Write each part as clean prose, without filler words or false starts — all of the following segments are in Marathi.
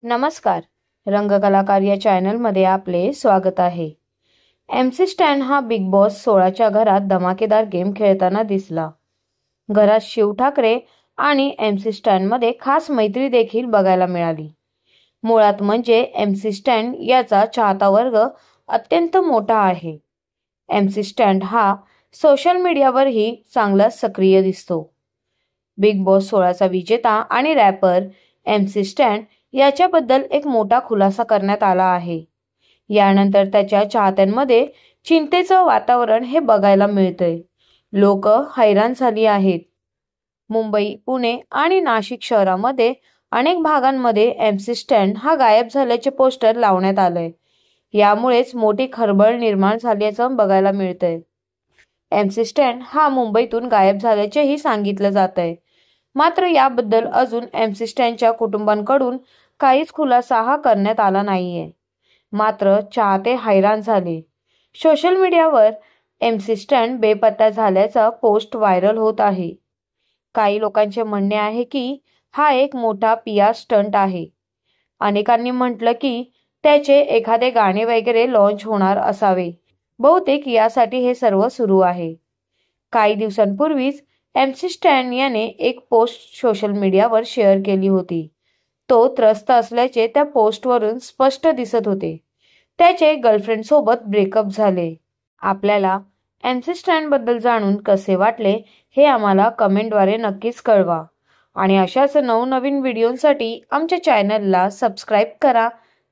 नमस्कार, रंगकलाकार या चॅनलमध्ये आपले स्वागत आहे। MC स्टॅन हा बिग बॉस 16च्या घरात धमाकेदार गेम खेळताना दिसला। घरात शिव ठाकरे आणि MC स्टॅनमध्ये खास मैत्री देखील बघायला मिळाली। मुळात म्हणजे MC स्टॅन याचा चाहता वर्ग अत्यंत मोठा आहे। MC स्टॅन हा सोशल मीडियावरही चांगला सक्रिय दिसतो। बिग बॉस 16चा विजेता आणि रॅपर MC स्टॅन याच्याबद्दल एक मोठा खुलासा करण्यात आला आहे। यानंतर त्याच्या चाहत्यांमध्ये चिंतेचं वातावरण हे बघायला मिळतंय। लोक हैराण झाली आहेत। मुंबई, पुणे आणि नाशिक शहरामध्ये अनेक भागांमध्ये MC स्टॅन हा गायब झाल्याचे पोस्टर लावण्यात आलंय। यामुळेच मोठी खळबळ निर्माण झाल्याचं बघायला मिळतंय। MC स्टॅन हा मुंबईतून गायब झाल्याचेही सांगितलं जातंय। मात्र याबद्दल अजून MC स्टॅनच्या कुटुंबाकडून काहीच खुलासा हा करण्यात आला नाहीये। मात्र चाहते हैराण झाले। सोशल मीडियावर MC स्टॅन बेपत्ता झाल्याचा पोस्ट व्हायरल होत आहे। काही लोकांचे म्हणणे आहे की हा एक मोठा PR स्टंट आहे। अनेकांनी म्हटलं की त्याचे एखादे गाणे वगैरे लॉन्च होणार असावे। बहुतेक यासाठी हे सर्व सुरू आहे। काही दिवसांपूर्वीच MC स्टॅन याने एक पोस्ट सोशल मीडियावर शेअर केली होती। तो त्रस्त असल्याचे त्या पोस्टवरून स्पष्ट दिसत होते। त्याचे गर्लफ्रेंड सोबत ब्रेकअप झाले। आपल्याला MC स्टॅन बद्दल जाणून कसे वाटले हे आम्हाला कमेंटद्वारे नक्कीच कळवा आणि अशाच नवनवीन व्हिडिओंसाठी आमच्या चॅनलला सबस्क्राईब करा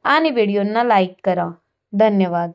आणि व्हिडिओंना लाईक करा। धन्यवाद।